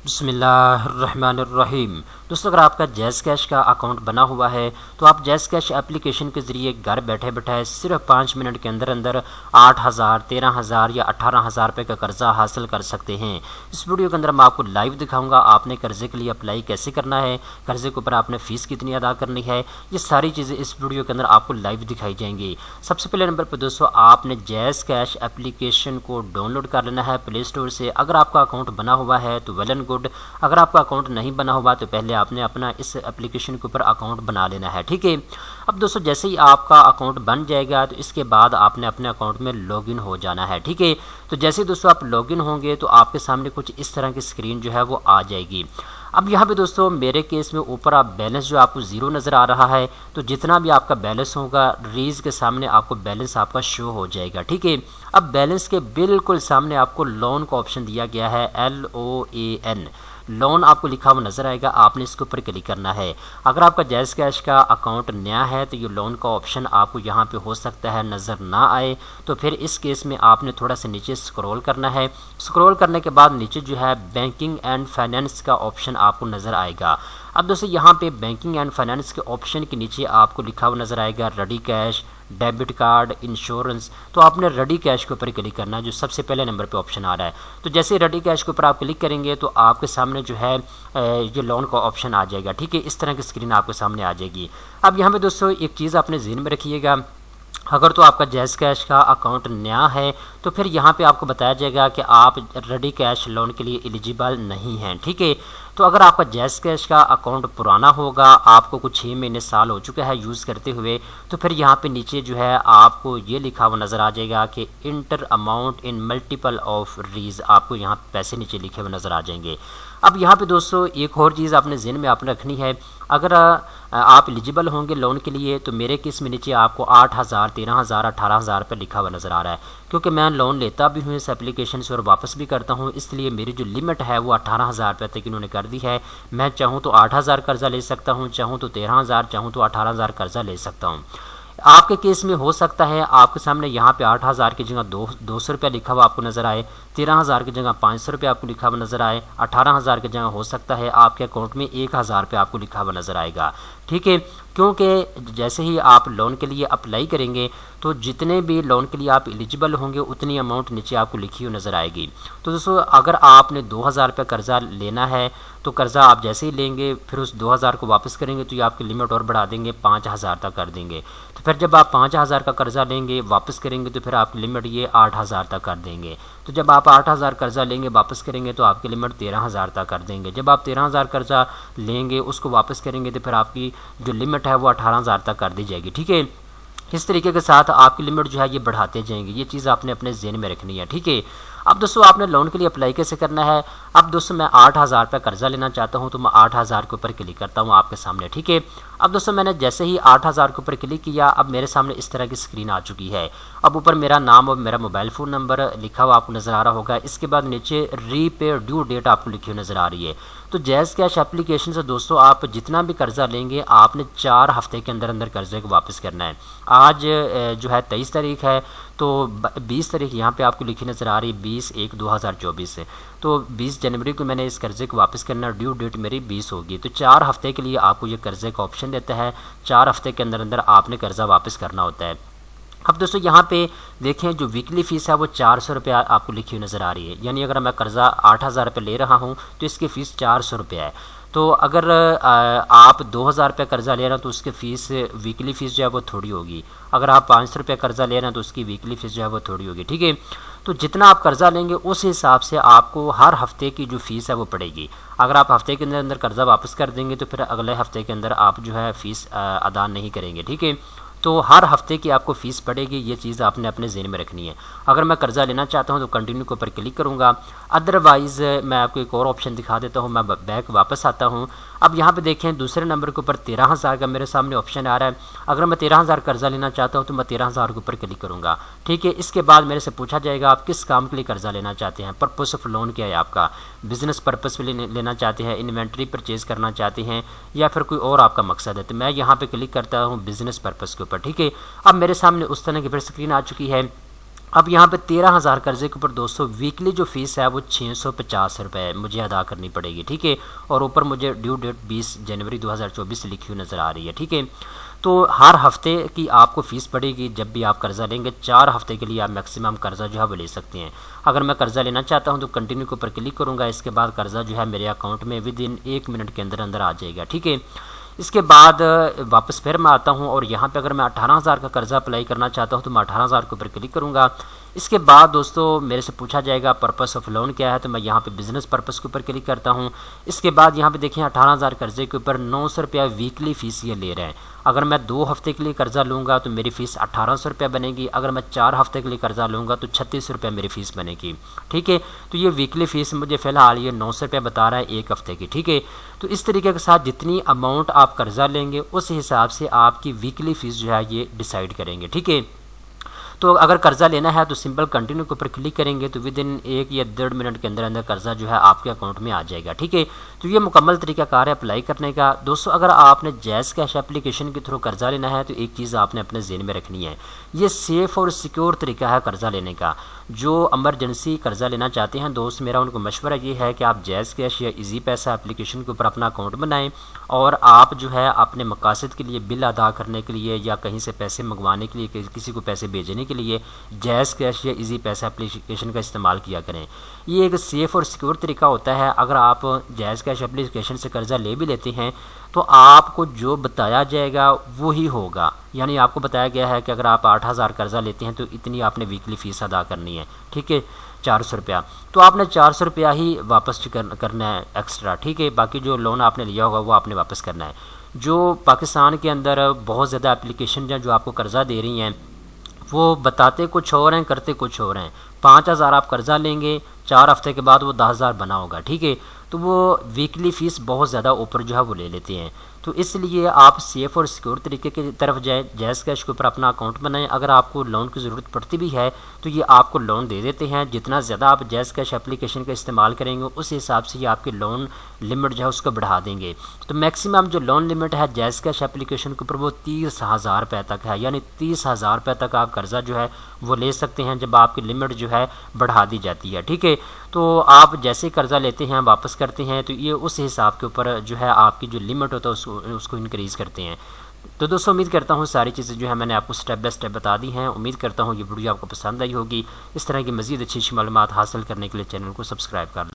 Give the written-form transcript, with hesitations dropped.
बिस्मिल्लाहिर्रहमानिर्रहीम। दोस्तों, अगर आपका जैज़ कैश का अकाउंट बना हुआ है तो आप जैज़ कैश एप्लीकेशन के ज़रिए घर बैठे बैठे सिर्फ 5 मिनट के अंदर अंदर 8,000, 13,000 या 18,000 रुपये का कर्ज़ा हासिल कर सकते हैं। इस वीडियो के अंदर मैं आपको लाइव दिखाऊंगा आपने कर्ज़े के लिए अप्लाई कैसे करना है, कर्ज़े के ऊपर आपने फ़ीस कितनी अदा करनी है, ये सारी चीज़ें इस वीडियो के अंदर आपको लाइव दिखाई जाएंगी। सबसे पहले नंबर पर दोस्तों, आपने जैज़ कैश एप्लीकेशन को डाउनलोड कर लेना है प्ले स्टोर से। अगर आपका अकाउंट बना हुआ है तो वेल एंड गुड, अगर आपका अकाउंट नहीं बना हुआ तो पहले आपने अपना इस एप्लीकेशन के ऊपर अकाउंट बना लेना है, ठीक है। अब दोस्तों, जैसे ही आपका अकाउंट बन जाएगा तो इसके बाद आपने अपने अकाउंट में लॉगिन हो जाना है, ठीक है। तो जैसे ही दोस्तों आप लॉगिन होंगे तो आपके सामने कुछ इस तरह की स्क्रीन जो है वो आ जाएगी। अब यहाँ पे दोस्तों मेरे केस में ऊपर आप बैलेंस जो आपको ज़ीरो नज़र आ रहा है, तो जितना भी आपका बैलेंस होगा रीज़ के सामने आपको बैलेंस आपका शो हो जाएगा, ठीक है। अब बैलेंस के बिल्कुल सामने आपको लोन का ऑप्शन दिया गया है, LOAN लोन आपको लिखा हुआ नज़र आएगा, आपने इसके ऊपर क्लिक करना है। अगर आपका जैज़ कैश का अकाउंट नया है तो ये लोन का ऑप्शन आपको यहाँ पे हो सकता है नज़र ना आए, तो फिर इस केस में आपने थोड़ा सा नीचे स्क्रॉल करना है। स्क्रॉल करने के बाद नीचे जो है बैंकिंग एंड फाइनेंस का ऑप्शन आपको नज़र आएगा। अब दोस्तों यहाँ पे बैंकिंग एंड फाइनेंस के ऑप्शन के नीचे आपको लिखा हुआ नज़र आएगा ready cash, debit card, insurance. तो आपने रेडी कैश के ऊपर क्लिक करना है, जो सबसे पहले नंबर पे ऑप्शन आ रहा है। तो जैसे रेडी कैश के ऊपर आप क्लिक करेंगे तो आपके सामने जो है ये लोन का ऑप्शन आ जाएगा, ठीक है। इस तरह की स्क्रीन आपके सामने आ जाएगी। अब यहाँ पे दोस्तों एक चीज़ आपने ज़हन में रखिएगा, अगर तो आपका जैज़ कैश का अकाउंट नया है तो फिर यहाँ पे आपको बताया जाएगा कि आप रेडी कैश लोन के लिए एलिजिबल नहीं हैं, ठीक है। तो अगर आपका जैज़ कैश का अकाउंट पुराना होगा, आपको कुछ 6 महीने साल हो चुका है यूज़ करते हुए, तो फिर यहाँ पे नीचे जो है आपको ये लिखा हुआ नज़र आ जाएगा कि inter amount in multiple of रीज, आपको यहाँ पैसे नीचे लिखे हुए नज़र आ जाएंगे। अब यहाँ पे दोस्तों एक और चीज़ आपने ज़हन में आपने रखनी है, अगर आप एलिजिबल होंगे लोन के लिए तो मेरे केस में नीचे आपको 8,000, 13,000, 18,000 रुपये लिखा हुआ नज़र आ रहा है, क्योंकि मैं लोन लेता भी हूँ इस एप्लीकेशन से और वापस भी करता हूँ, इसलिए मेरी जो लिमिट है वो 18,000 रुपये तक इन्होंने कर दी है। मैं चाहूँ तो 8,000 कर्ज़ा ले सकता हूँ, चाहूँ तो 13,000, चाहूँ तो 18,000 कर्ज़ा ले सकता हूँ। आपके केस में हो सकता है आपके सामने यहाँ पे 8,000 की जगह 200 रुपया लिखा हुआ आपको नज़र आए, 13,000 की जगह 500 रुपये आपको लिखा हुआ नज़र आए, 18,000 की जगह हो सकता है आपके अकाउंट में 1,000 रुपये आपको लिखा हुआ नज़र आएगा, ठीक है। क्योंकि जैसे ही आप लोन के लिए अप्लाई करेंगे तो जितने भी लोन के लिए आप एलिजिबल होंगे उतनी अमाउंट नीचे आपको लिखी हुई नज़र आएगी। तो दोस्तों अगर आपने 2,000 रुपये कर्ज़ा लेना है तो कर्ज़ा आप जैसे ही लेंगे फिर उस 2,000 को वापस करेंगे तो ये आपकी लिमिट और बढ़ा देंगे, 5,000 तक कर देंगे। तो फिर जब आप 5,000 का कर्ज़ा लेंगे वापस करेंगे तो फिर आपकी लिमिट ये 8,000 तक कर देंगे। तो जब आप 8,000 कर्ज़ा लेंगे वापस करेंगे तो आपकी लिमिट 13,000 तक कर देंगे। जब आप 13,000 कर्ज़ा लेंगे उसको वापस करेंगे तो फिर आपकी जो लिमिट है वो 18,000 तक कर दी जाएगी, ठीक है। इस तरीके के साथ आपकी लिमिट जो है ये बढ़ाते जाएंगे, ये चीज़ आपने अपने ज़हन में रखनी है, ठीक है। अब दोस्तों आपने लोन के लिए अप्लाई कैसे करना है। अब दोस्तों मैं 8,000 रुपये कर्ज़ा लेना चाहता हूँ तो मैं 8,000 के ऊपर क्लिक करता हूँ आपके सामने, ठीक है। अब दोस्तों मैंने जैसे ही 8,000 के ऊपर क्लिक किया, अब मेरे सामने इस तरह की स्क्रीन आ चुकी है। अब ऊपर मेरा नाम और मेरा मोबाइल फ़ोन नंबर लिखा हुआ आपको नज़र आ रहा होगा। इसके बाद नीचे रीपे ड्यू डेट आपको लिखी हुई नज़र आ रही है। तो जैज़ कैश एप्लीकेशन से दोस्तों आप जितना भी कर्ज़ा लेंगे आपने 4 हफ्ते के अंदर अंदर कर्ज़े को वापस करना है। आज जो है 23 तारीख है तो 20 तारीख यहाँ पे आपको लिखी नज़र आ रही है 20/1/2024 से। तो 20 जनवरी को मैंने इस कर्ज़े को वापस करना, ड्यू डेट मेरी 20 होगी। तो 4 हफ्ते के लिए आपको ये कर्ज़े का ऑप्शन देता है, 4 हफ्ते के अंदर अंदर आपने कर्ज़ा वापस करना होता है। अब दोस्तों यहाँ पे देखें जो वीकली फ़ीस है वो 400 रुपये आपको लिखी हुई नज़र आ रही है, यानी अगर मैं कर्ज़ा 8,000 रुपये ले रहा हूँ तो इसकी फ़ीस 400 रुपये है। तो अगर आप 2,000 रुपये कर्ज़ा ले रहे हैं तो उसकी फ़ीस वीकली फ़ीस जो है वो थोड़ी होगी। अगर आप 500 रुपये कर्ज़ा ले रहे हैं तो उसकी वीकली फ़ीस जो है वो थोड़ी होगी, ठीक है। तो जितना आप कर्ज़ा लेंगे उस हिसाब से आपको हर हफ्ते की जो फ़ीस है वो पड़ेगी। अगर आप हफ्ते के अंदर अंदर कर्ज़ा वापस कर देंगे तो फिर अगले हफ्ते के अंदर आप जो है फ़ीस अदा नहीं करेंगे, ठीक है। तो हर हफ्ते की आपको फ़ीस पड़ेगी, ये चीज़ आपने अपने ज़हन में रखनी है। अगर मैं कर्ज़ा लेना चाहता हूँ तो कंटिन्यू के ऊपर क्लिक करूँगा, अदरवाइज़ मैं आपको एक और ऑप्शन दिखा देता हूँ, मैं बैक वापस आता हूँ। अब यहाँ पे देखें दूसरे नंबर के ऊपर 13,000 का मेरे सामने ऑप्शन आ रहा है। अगर मैं 13,000 कर्ज़ा लेना चाहता हूँ तो मैं 13,000 के ऊपर क्लिक करूँगा, ठीक है। इसके बाद मेरे से पूछा जाएगा आप किस काम के लिए कर्ज़ा लेना चाहते हैं, पर्पस ऑफ लोन क्या है आपका, बिज़नेस पर्पस के लिए लेना चाहते हैं, इन्वेंट्री परचेज़ करना चाहते हैं या फिर कोई और आपका मकसद है। तो मैं यहाँ पर क्लिक करता हूँ बिज़नेस पर्पस के ऊपर, ठीक है। अब मेरे सामने उस तरह की फिर स्क्रीन आ चुकी है। अब यहाँ पे 13,000 कर्जे के ऊपर दोस्तों वीकली जो फीस है वो 650 रुपये मुझे अदा करनी पड़ेगी, ठीक है। और ऊपर मुझे ड्यू डेट 20 जनवरी 2024 लिखी हुई नज़र आ रही है, ठीक है। तो हर हफ्ते की आपको फ़ीस पड़ेगी जब भी आप कर्ज़ा लेंगे। 4 हफ्ते के लिए आप मैक्सिमम कर्ज़ा जो है वो ले सकते हैं। अगर मैं कर्ज़ा लेना चाहता हूँ तो कंटिन्यू के ऊपर क्लिक करूँगा, इसके बाद कर्ज़ा जो है मेरे अकाउंट में विद इन 1 मिनट के अंदर अंदर आ जाएगा, ठीक है। इसके बाद वापस फिर मैं आता हूँ और यहाँ पे अगर मैं 18,000 का कर्ज़ा अप्लाई करना चाहता हूँ तो मैं 18,000 के ऊपर क्लिक करूँगा। इसके बाद दोस्तों मेरे से पूछा जाएगा पर्पस ऑफ लोन क्या है, तो मैं यहाँ पे बिज़नेस पर्पस के ऊपर क्लिक करता हूँ। इसके बाद यहाँ पे देखें 18,000 कर्जे के ऊपर 900 रुपया वीकली फ़ीस ये ले रहे हैं। अगर मैं 2 हफ्ते के लिए कर्ज़ा लूँगा तो मेरी फ़ीस 1800 रुपया बनेगी। अगर मैं 4 हफ्ते के लिए कर्ज़ा लूँगा तो 36 रुपया मेरी फ़ीस बनेगी, ठीक है। तो ये वीकली फ़ीस मुझे फ़िलहाल ये 900 रुपया बता रहा है 1 हफ्ते की, ठीक है। तो इस तरीके के साथ जितनी अमाउंट आप कर्ज़ा लेंगे उस हिसाब से आपकी वीकली फ़ीस जो है ये डिसाइड करेंगे, ठीक है। तो अगर कर्ज़ा लेना है तो सिंपल कंटिन्यू के ऊपर क्लिक करेंगे तो विद इन 1 या 1.5 मिनट के अंदर अंदर कर्ज़ा जो है आपके अकाउंट में आ जाएगा, ठीक है। तो ये मुकम्मल तरीक़ाकार है अप्लाई करने का। दोस्तों अगर आपने जैज़ कैश एप्लीकेशन के थ्रू कर्ज़ा लेना है तो एक चीज़ आपने अपने ज़हन में रखनी है, ये सेफ़ और सिक्योर तरीका है कर्ज़ा लेने का। जो एमरजेंसी कर्ज़ा लेना चाहते हैं दोस्त, मेरा उनको मशवरा ये है कि आप जैज़ कैश या इजी पैसा एप्लीकेशन के ऊपर अपना अकाउंट बनाएं और आप जो है अपने मकासद के लिए बिल अदा करने के लिए या कहीं से पैसे मंगवाने के लिए, किसी को पैसे भेजने के लिए जैज़ कैश या इजी पैसा एप्लीकेशन का इस्तेमाल किया करें। ये एक सेफ़ और सिक्योर तरीका होता है। अगर आप जैज़ कैश एप्लीकेशन से कर्ज़ा ले भी लेते हैं तो आपको जो बताया जाएगा वो ही होगा। यानी आपको बताया गया है कि अगर आप 8,000 कर्ज़ा लेते हैं तो इतनी आपने वीकली फ़ीस अदा करनी है, ठीक है, 400 रुपया। तो आपने 400 रुपया ही वापस करना है एक्स्ट्रा, ठीक है। बाकी जो लोन आपने लिया होगा वो आपने वापस करना है। जो पाकिस्तान के अंदर बहुत ज़्यादा एप्लीकेशन हैं जो आपको कर्ज़ा दे रही हैं वो बताते कुछ और हैं, करते कुछ और हैं। 5,000 आप कर्ज़ा लेंगे, 4 हफ्ते के बाद वो 10,000 बना होगा, ठीक है। तो वो वीकली फ़ीस बहुत ज़्यादा ऊपर जो है वो ले लेते हैं। तो इसलिए आप सेफ़ और सिक्योर तरीके की तरफ जाएँ, जैज़ कैश के ऊपर अपना अकाउंट बनाएं। अगर आपको लोन की ज़रूरत पड़ती भी है तो ये आपको लोन दे देते हैं। जितना ज़्यादा आप जैज़ कैश एप्लीकेशन का इस्तेमाल करेंगे उस हिसाब से ये आपकी लोन लिमिट जो है उसको बढ़ा देंगे। तो मैक्सिमम जो लोन लिमिट है जैज़ कैश एप्लीकेशन के ऊपर वो 30,000 रुपये तक है, यानी 30,000 रुपये तक आप कर्ज़ा जो है वो ले सकते हैं जब आपकी लिमिट जो है बढ़ा दी जाती है, ठीक है। तो आप जैसे कर्ज़ा लेते हैं वापस करते हैं तो ये उस हिसाब के ऊपर जो है आपकी जो लिमिट होता है उसको इंक्रीज़ करते हैं। तो दोस्तों उम्मीद करता हूँ सारी चीज़ें जो है मैंने आपको स्टेप बाय स्टेप बता दी हैं। उम्मीद करता हूँ ये वीडियो आपको पसंद आई होगी। इस तरह की मज़ीद अच्छी अच्छी मालूमात हासिल करने के लिए चैनल को सब्सक्राइब कर